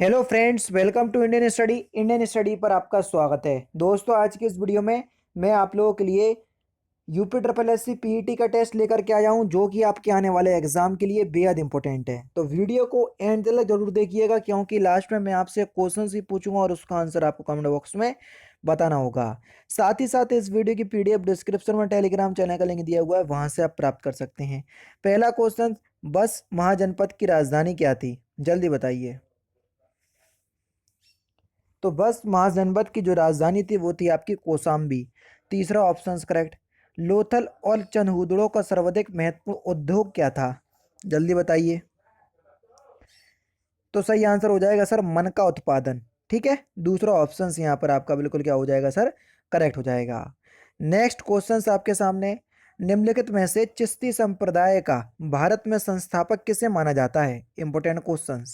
Hello friends, welcome to Indian study पर आपका स्वागत है। दोस्तों, आज की इस वीडियो में मैं आप लोगों के लिए UP triple S C PET का टेस्ट लेकर के आया हूं, जो कि आपके आने वाले एग्जाम के लिए बेहद इंपॉर्टेंट है। तो वीडियो को एंड तक जरूर देखिएगा, क्योंकि लास्ट में मैं आपसे क्वेश्चन ही पूछूंगा और उसका आंसर आपको कमेंट बॉक्स में बताना होगा। साथ ही साथ इस वीडियो की पीडीएफ डिस्क्रिप्शन में टेलीग्राम चैनल का लिंक दिया हुआ है, वहां से आप प्राप्त कर सकते हैं। पहला क्वेश्चन, बस महाजनपद की राजधानी क्या थी? जल्दी बताइए। तो बस महाजनपद की जो राजधानी थी वो थी आपकी कौशाम्बी। तीसरा ऑप्शन करेक्ट। लोथल और चंदहुदड़ो का सर्वाधिक महत्वपूर्ण उद्योग क्या था? जल्दी बताइए। तो सही आंसर हो जाएगा सर मन का उत्पादन। ठीक है, दूसरा ऑप्शन यहाँ पर आपका बिल्कुल क्या हो जाएगा सर? करेक्ट हो जाएगा। नेक्स्ट क्वेश्चन आपके सामने, निम्नलिखित में से चिश्ती संप्रदाय का भारत में संस्थापक किसे माना जाता है? Important question.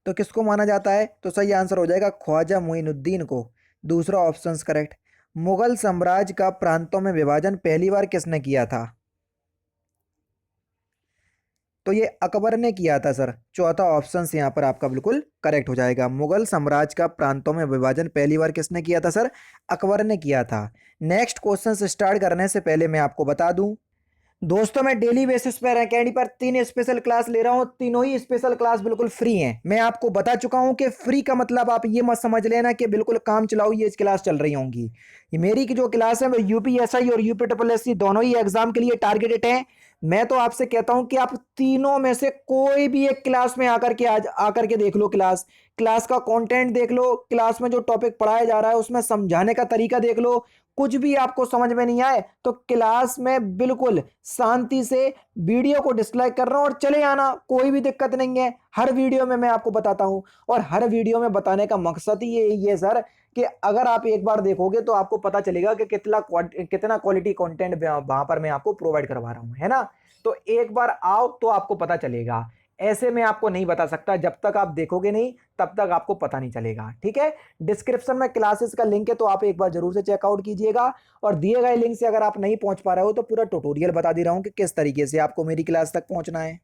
तो किसको माना जाता है? तो सही आंसर हो जाएगा ख्वाजा मुइनुद्दीन को। दूसरा ऑप्शन करेक्ट। मुगल साम्राज्य का प्रांतों में विभाजन पहली बार किसने किया था? तो ये अकबर ने किया था सर। चौथा ऑप्शन यहाँ पर आपका बिल्कुल करेक्ट हो जाएगा। मुगल साम्राज्य का प्रांतों में विभाजन पहली बार किसने किया था सर? अकबर ने किया था। नेक्स्ट क्वेश्चन स्टार्ट करने से पहले मैं आपको बता दूं, दोस्तों मैं डेली बेसिस पर अकेडमी पर 3 स्पेशल क्लास ले रहा हूं। तीनों ही स्पेशल क्लास बिल्कुल फ्री हैं। मैं आपको बता चुका हूं कि फ्री का मतलब आप ये मत समझ लेना कि बिल्कुल काम चलाओ ये क्लास चल रही होंगी। ये मेरी की जो क्लास है वो यूपीएसआई और यूपी ट्रिपल एस सी दोनों ही एग्जाम के लिए टारगेटेड है। मैं तो आपसे कहता हूं कि आप तीनों में से कोई भी एक क्लास में आकर के आज आकर के देख लो। क्लास क्लास का कंटेंट देख लो, क्लास में जो टॉपिक पढ़ाया जा रहा है उसमें समझाने का तरीका देख लो। कुछ भी आपको समझ में नहीं आए तो क्लास में बिल्कुल शांति से वीडियो को डिसलाइक करना और चले आना, कोई भी दिक्कत नहीं है। हर वीडियो में मैं आपको बताता हूं, और हर वीडियो में बताने का मकसद ही यही है सर कि अगर आप एक बार देखोगे तो आपको पता चलेगा कि कितना क्वालिटी कंटेंट वहां पर मैं आपको प्रोवाइड करवा रहा हूं, है ना। तो एक बार आओ तो आपको पता चलेगा। ऐसे में आपको नहीं बता सकता, जब तक आप देखोगे नहीं तब तक आपको पता नहीं चलेगा। ठीक है, डिस्क्रिप्शन में क्लासेस का लिंक है, तो आप एक बार जरूर से चेकआउट कीजिएगा। और दिए गए लिंक से अगर आप नहीं पहुंच पा रहे हो तो पूरा ट्यूटोरियल बता दे रहा हूं कि किस तरीके से आपको मेरी क्लास तक पहुंचना है।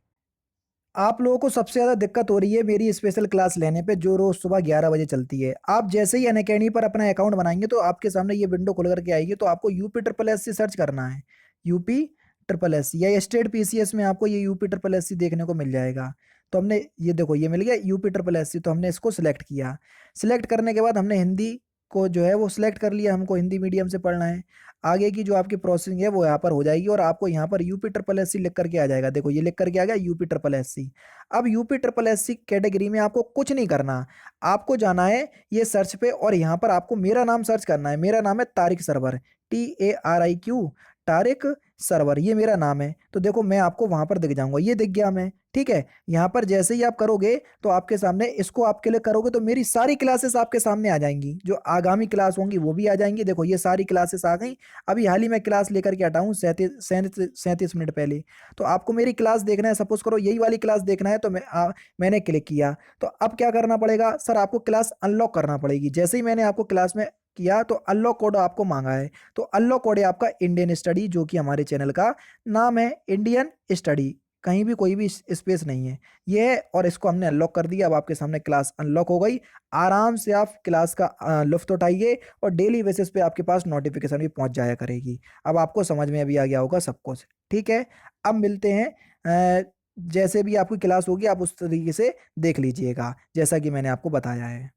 आप लोगों को सबसे ज़्यादा दिक्कत हो रही है मेरी स्पेशल क्लास लेने पे, जो रोज़ सुबह 11 बजे चलती है। आप जैसे ही अनअकैडमी पर अपना अकाउंट बनाएंगे तो आपके सामने ये विंडो खुल करके आएगी, तो आपको UP triple S C search करना है। यूपी ट्रिपल एस सी या स्टेट पीसीएस में आपको ये यूपी ट्रिपल एस सी देखने को मिल जाएगा। तो हमने ये देखो ये मिल गया यूपी ट्रिपल एस सी, तो हमने इसको सिलेक्ट किया। सिलेक्ट करने के बाद हमने हिंदी को जो है वो सिलेक्ट कर लिया, हमको हिंदी मीडियम से पढ़ना है। आगे की जो आपकी प्रोसेसिंग है वो यहाँ पर हो जाएगी और आपको यहाँ पर यूपी ट्रिपल एस सी लिख करके आ जाएगा। देखो ये लिख करके आ गया यूपी ट्रिपल एस सी। अब UP triple S C category में आपको कुछ नहीं करना, आपको जाना है ये सर्च पे और यहाँ पर आपको मेरा नाम सर्च करना है। मेरा नाम है तारिक सरवर, TARIQ, तारिक सरवर, ये मेरा नाम है। तो देखो मैं आपको वहां पर दिख जाऊंगा, ये दिख गया मैं। ठीक है, यहाँ पर जैसे ही आप करोगे तो आपके सामने इसको आप क्लिक करोगे तो मेरी सारी क्लासेस आपके सामने आ जाएंगी, जो आगामी क्लास होंगी वो भी आ जाएंगी। देखो ये सारी क्लासेस आ गई। अभी हाल ही में क्लास लेकर के हटा हूँ 37 मिनट पहले। तो आपको मेरी क्लास देखना है, सपोज करो यही वाली क्लास देखना है, तो मैंने क्लिक किया। तो अब क्या करना पड़ेगा सर? आपको क्लास अनलॉक करना पड़ेगी। जैसे ही मैंने आपको क्लास में किया तो अनलॉक कोड आपको मांगा है। तो अनलॉक कोड है आपका इंडियन स्टडी, जो कि हमारे चैनल का नाम है इंडियन स्टडी। कहीं भी कोई भी स्पेस नहीं है, ये है। और इसको हमने अनलॉक कर दिया। अब आपके सामने क्लास अनलॉक हो गई। आराम से आप क्लास का लुफ्त उठाइए और डेली बेसिस पे आपके पास नोटिफिकेशन भी पहुंच जाया करेगी। अब आपको समझ में अभी आ गया होगा सब कुछ। ठीक है, अब मिलते हैं। जैसे भी आपकी क्लास होगी आप उस तरीके से देख लीजिएगा, जैसा कि मैंने आपको बताया है।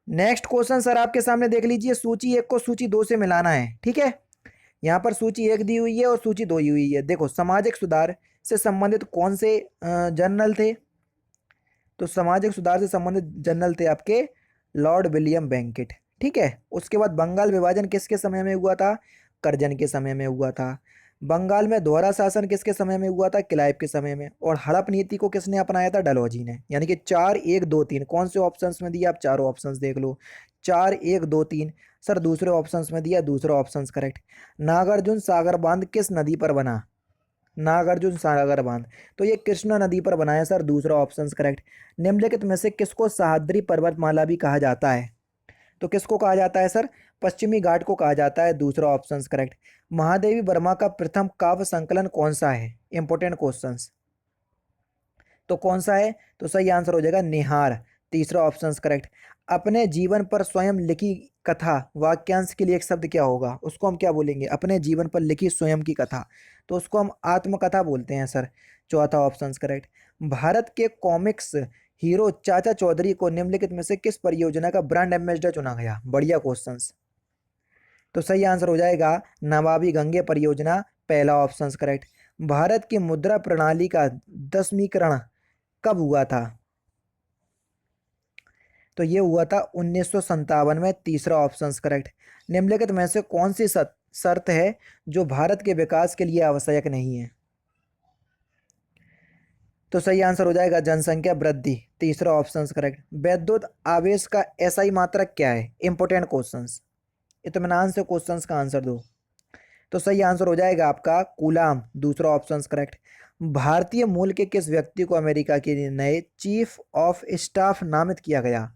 नेक्स्ट क्वेश्चन सर आपके सामने देख लीजिए। सूची 1 को सूची 2 से मिलाना है। ठीक है, यहाँ पर सूची 1 दी हुई है और सूची 2 दी हुई है। देखो सामाजिक सुधार से संबंधित कौन से जर्नल थे? तो सामाजिक सुधार से संबंधित जर्नल थे आपके लॉर्ड विलियम बेंकेट। ठीक है, उसके बाद बंगाल विभाजन किसके समय में हुआ था? करजन के समय में हुआ था। बंगाल में दोहरा शासन किसके समय में हुआ था? क्लाइव के समय में। और हड़प नीति को किसने अपनाया था? डलहौजी ने। यानी कि 4 1 2 3 कौन से ऑप्शंस में दिया? आप चारों ऑप्शंस देख लो। 4 1 2 3 सर दूसरे ऑप्शंस में दिया, दूसरा ऑप्शंस करेक्ट। नागार्जुन सागर बांध किस नदी पर बना? नागार्जुन सागर बांध, तो ये कृष्णा नदी पर बना है सर, दूसरा ऑप्शन करेक्ट। निम्नलिखित में से किसको सह्याद्री पर्वतमाला भी कहा जाता है? तो किसको कहा जाता है सर? पश्चिमी घाट को कहा जाता है, दूसरा ऑप्शन करेक्ट। महादेवी वर्मा का प्रथम काव्य संकलन कौन सा है? Important questions. तो कौन सा है? तो सही आंसर हो जाएगा निहार। तीसरा ऑप्शन करेक्ट। अपने जीवन पर स्वयं लिखी कथा वाक्यांश के लिए एक शब्द क्या होगा? उसको हम क्या बोलेंगे? अपने जीवन पर लिखी स्वयं की कथा, तो उसको हम आत्मकथा बोलते हैं सर। चौथा ऑप्शन करेक्ट। भारत के कॉमिक्स हीरो चाचा चौधरी को निम्नलिखित में से किस परियोजना का ब्रांड एम्बेसडर चुना गया? बढ़िया क्वेश्चन। तो सही आंसर हो जाएगा नमामि गंगे परियोजना, पहला ऑप्शन करेक्ट। भारत की मुद्रा प्रणाली का 10वीं कब हुआ था? तो ये हुआ था 1957 में, तीसरा ऑप्शन करेक्ट। निम्नलिखित में से कौन सी शर्त है जो भारत के विकास के लिए आवश्यक नहीं है? तो सही आंसर हो जाएगा जनसंख्या वृद्धि, तीसरा ऑप्शन करेक्ट। वैद्युत आवेश का एसआई मात्रक क्या है? इंपोर्टेंट क्वेश्चंस, इत्मीनान से क्वेश्चंस का आंसर दो। तो सही आंसर हो जाएगा आपका कूलाम, दूसरा ऑप्शन करेक्ट। भारतीय मूल के किस व्यक्ति को अमेरिका के नए चीफ ऑफ स्टाफ नामित किया गया?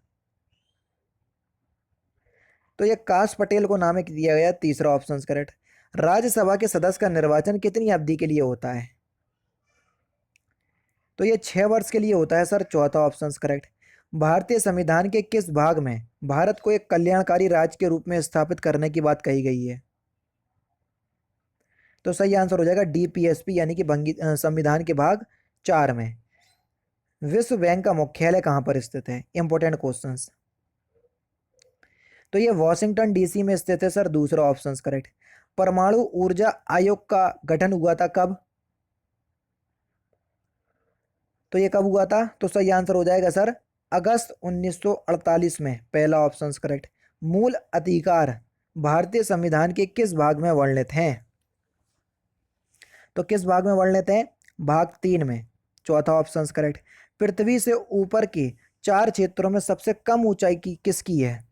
तो ये काश पटेल को नामित किया गया, तीसरा ऑप्शन करेक्ट। राज्यसभा के सदस्य का निर्वाचन कितनी अवधि के लिए होता है? तो ये 6 वर्ष के लिए होता है सर, चौथा ऑप्शन करेक्ट। भारतीय संविधान के किस भाग में भारत को एक कल्याणकारी राज्य के रूप में स्थापित करने की बात कही गई है? तो सही आंसर हो जाएगा डीपीएसपी, यानी कि संविधान के भाग 4 में। विश्व बैंक का मुख्यालय कहाँ पर स्थित है? Important questions. तो ये वॉशिंगटन डीसी में स्थित है सर, दूसरा ऑप्शन करेक्ट। परमाणु ऊर्जा आयोग का गठन हुआ था कब? तो ये कब हुआ था? तो सही आंसर हो जाएगा सर अगस्त 1948 में, पहला ऑप्शन करेक्ट। मूल अधिकार भारतीय संविधान के किस भाग में वर्णित हैं? तो किस भाग में वर्णित हैं? भाग 3 में, चौथा ऑप्शन करेक्ट। पृथ्वी से ऊपर के 4 क्षेत्रों में सबसे कम ऊंचाई की किसकी है?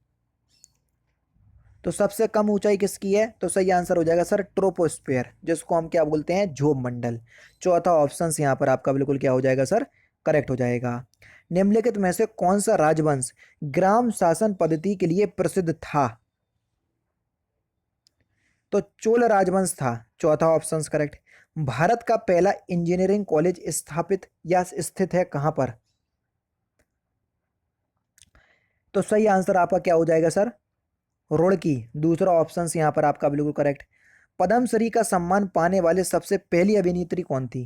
तो सबसे कम ऊंचाई किसकी है? तो सही आंसर हो जाएगा सर ट्रोपोस्फेयर, जिसको हम क्या बोलते हैं? ध्रुव मंडल। चौथा ऑप्शन यहाँ पर आपका बिल्कुल क्या हो जाएगा सर? करेक्ट हो जाएगा। निम्नलिखित में से कौन सा राजवंश ग्राम शासन पद्धति के लिए प्रसिद्ध था? तो चोल राजवंश था, चौथा ऑप्शन करेक्ट। भारत का पहला इंजीनियरिंग कॉलेज स्थापित या स्थित है कहां पर? तो सही आंसर आपका क्या हो जाएगा सर? रुड़की, दूसरा ऑप्शन यहाँ पर आपका बिल्कुल करेक्ट। पद्मश्री का सम्मान पाने वाले सबसे पहली अभिनेत्री कौन थी?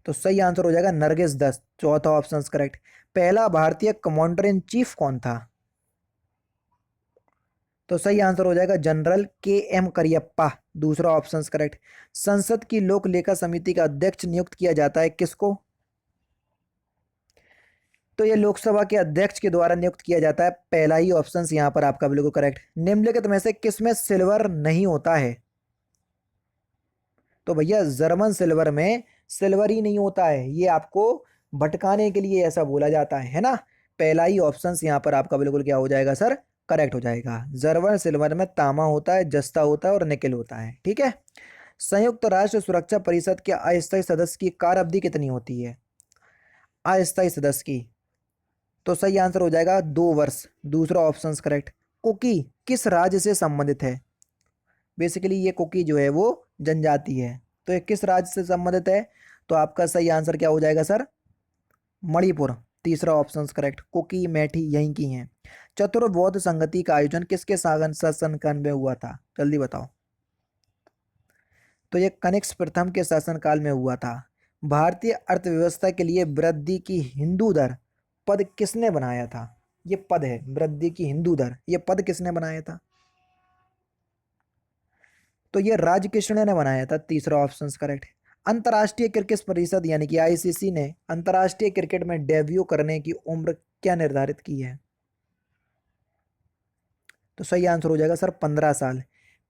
तो सही आंसर हो जाएगा नरगिस दत्त, चौथा ऑप्शन करेक्ट। पहला भारतीय कमांडर इन चीफ कौन था? तो सही आंसर हो जाएगा जनरल के एम करियप्पा, दूसरा ऑप्शन करेक्ट। संसद की लोक लेखा समिति का अध्यक्ष नियुक्त किया जाता है किसको? तो ये लोकसभा के अध्यक्ष के द्वारा नियुक्त किया जाता है, पहला ही ऑप्शन यहाँ पर आपका बिल्कुल करेक्ट। निम्नलिखित में से किसमें सिल्वर नहीं होता है? तो भैया जर्मन सिल्वर में सिल्वर ही नहीं होता है, ये आपको भटकाने के लिए ऐसा बोला जाता है ना। पहला ही ऑप्शन यहाँ पर आपका बिल्कुल क्या हो जाएगा सर? करेक्ट हो जाएगा। जर्मन सिल्वर में तांबा होता है, जस्ता होता है और निकेल होता है, ठीक है। संयुक्त राष्ट्र सुरक्षा परिषद के अस्थायी सदस्य की कार्य अवधि कितनी होती है? अस्थायी सदस्य की, तो सही आंसर हो जाएगा 2 वर्ष, दूसरा ऑप्शन करेक्ट। कुकी किस राज्य से संबंधित है? बेसिकली ये कुकी जो है वो जनजाति है, तो ये किस राज्य से संबंधित है? तो आपका सही आंसर क्या हो जाएगा सर? मणिपुर, तीसरा ऑप्शन करेक्ट। कुकी मैठी यहीं की हैं। चतुर्बौद्ध संगति का आयोजन किसके शासनकाल में हुआ था? जल्दी बताओ। तो ये कनिष्क प्रथम के शासनकाल में हुआ था। भारतीय अर्थव्यवस्था के लिए वृद्धि की हिंदू दर पद किसने बनाया था? ये पद है वृद्धि की हिंदू दर, ये पद किसने बनाया था? तो ये राजकृष्ण ने बनाया था, तीसरा ऑप्शन करेक्ट। अंतर्राष्ट्रीय क्रिकेट परिषद यानी कि आईसीसी ने अंतर्राष्ट्रीय क्रिकेट में डेब्यू करने की उम्र क्या निर्धारित की है? तो सही आंसर हो जाएगा सर 15 साल,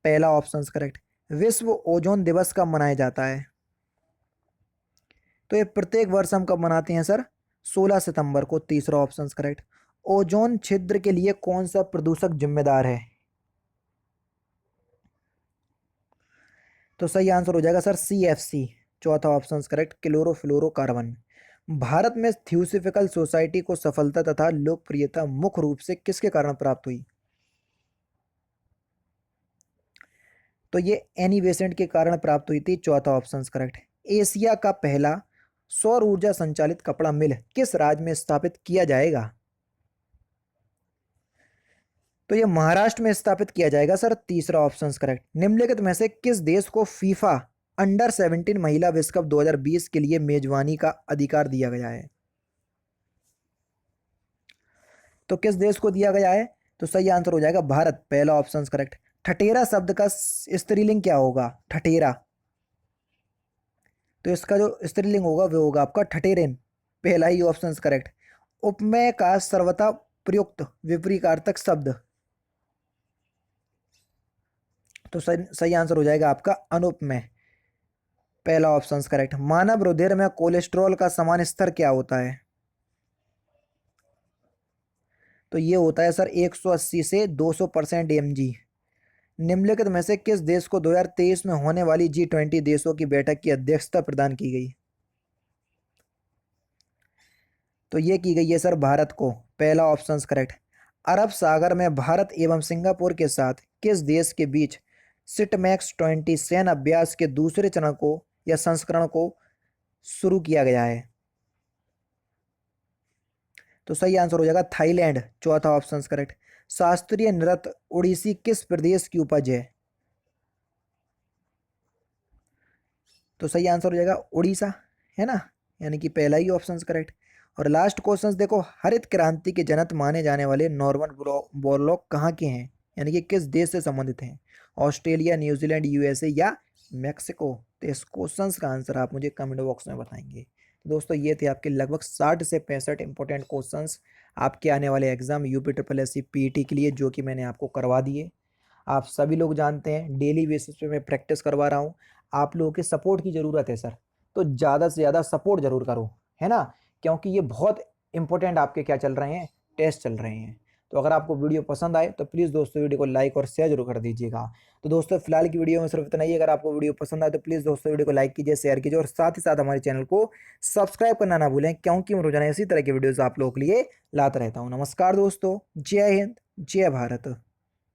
पहला ऑप्शन करेक्ट। विश्व ओजोन दिवस कब मनाया जाता है? तो ये प्रत्येक वर्ष हम कब मनाते हैं सर? 16 सितंबर को, तीसरा ऑप्शन करेक्ट। ओजोन छिद्र के लिए कौन सा प्रदूषक जिम्मेदार है? तो सही आंसर हो जाएगा सर सीएफसी, चौथा ऑप्शन करेक्ट, क्लोरोफ्लोरोकार्बन। भारत में थ्योसॉफिकल सोसाइटी को सफलता तथा लोकप्रियता मुख्य रूप से किसके कारण प्राप्त हुई? तो ये एनी बेसेंट के कारण प्राप्त हुई थी, चौथा ऑप्शन करेक्ट। एशिया का पहला सौर ऊर्जा संचालित कपड़ा मिल किस राज्य में स्थापित किया जाएगा? तो ये महाराष्ट्र में स्थापित किया जाएगा सर, तीसरा ऑप्शन करेक्ट। निम्नलिखित में से किस देश को फीफा अंडर 17 महिला विश्व कप 2020 के लिए मेजबानी का अधिकार दिया गया है? तो किस देश को दिया गया है? तो सही आंसर हो जाएगा भारत, पहला ऑप्शन करेक्ट। ठठेरा शब्द का स्त्रीलिंग क्या होगा? ठठेरा, तो इसका जो स्त्रीलिंग होगा वो होगा आपका ठठेरेन, पहला ही ऑप्शन करेक्ट। उपमेय का सर्वथा प्रयुक्त विपरीतार्थक शब्द? तो सही आंसर हो जाएगा आपका अनुपमेय, पहला ऑप्शन करेक्ट। मानव रुधिर में कोलेस्ट्रॉल का समान स्तर क्या होता है? तो ये होता है सर 180 से 200% mg। निम्नलिखित में से किस देश को 2023 में होने वाली G20 देशों की बैठक की अध्यक्षता प्रदान की गई? तो ये की गई है सर भारत को, पहला ऑप्शन करेक्ट। अरब सागर में भारत एवं सिंगापुर के साथ किस देश के बीच सिटमैक्स 20 सैन्य अभ्यास के दूसरे चरण को या संस्करण को शुरू किया गया है? तो सही आंसर हो जाएगा थाईलैंड, चौथा ऑप्शन करेक्ट। शास्त्रीय नृत्य ओडिसी किस प्रदेश की उपज है? तो सही आंसर हो जाएगा उड़ीसा, है ना, यानी कि पहला ही ऑप्शन करेक्ट। और लास्ट क्वेश्चन देखो, हरित क्रांति के जनक माने जाने वाले नॉर्मन बोरलॉग कहाँ के हैं, यानी कि किस देश से संबंधित हैं? ऑस्ट्रेलिया, न्यूजीलैंड, यूएसए या मैक्सिको? तो इस क्वेश्चन का आंसर आप मुझे कमेंट बॉक्स में बताएंगे। तो दोस्तों ये थे आपके लगभग 60 से 65 इंपॉर्टेंट क्वेश्चंस आपके आने वाले exam UP triple S C PET के लिए, जो कि मैंने आपको करवा दिए। आप सभी लोग जानते हैं डेली बेसिस पे मैं प्रैक्टिस करवा रहा हूँ। आप लोगों के सपोर्ट की ज़रूरत है सर, तो ज़्यादा से ज़्यादा सपोर्ट जरूर करो, है ना, क्योंकि ये बहुत इंपॉर्टेंट आपके क्या चल रहे हैं, टेस्ट चल रहे हैं। तो अगर आपको वीडियो पसंद आए तो प्लीज़ दोस्तों वीडियो को लाइक और शेयर जरूर कर दीजिएगा। तो दोस्तों फिलहाल की वीडियो में सिर्फ इतना ही। अगर आपको वीडियो पसंद आए तो प्लीज़ दोस्तों वीडियो को लाइक कीजिए, शेयर कीजिए और साथ ही साथ हमारे चैनल को सब्सक्राइब करना ना भूलें, क्योंकि मैं रोजाना इसी तरह की वीडियोज़ आप लोगों के लिए लाता रहता हूँ। नमस्कार दोस्तों, जय हिंद, जय भारत।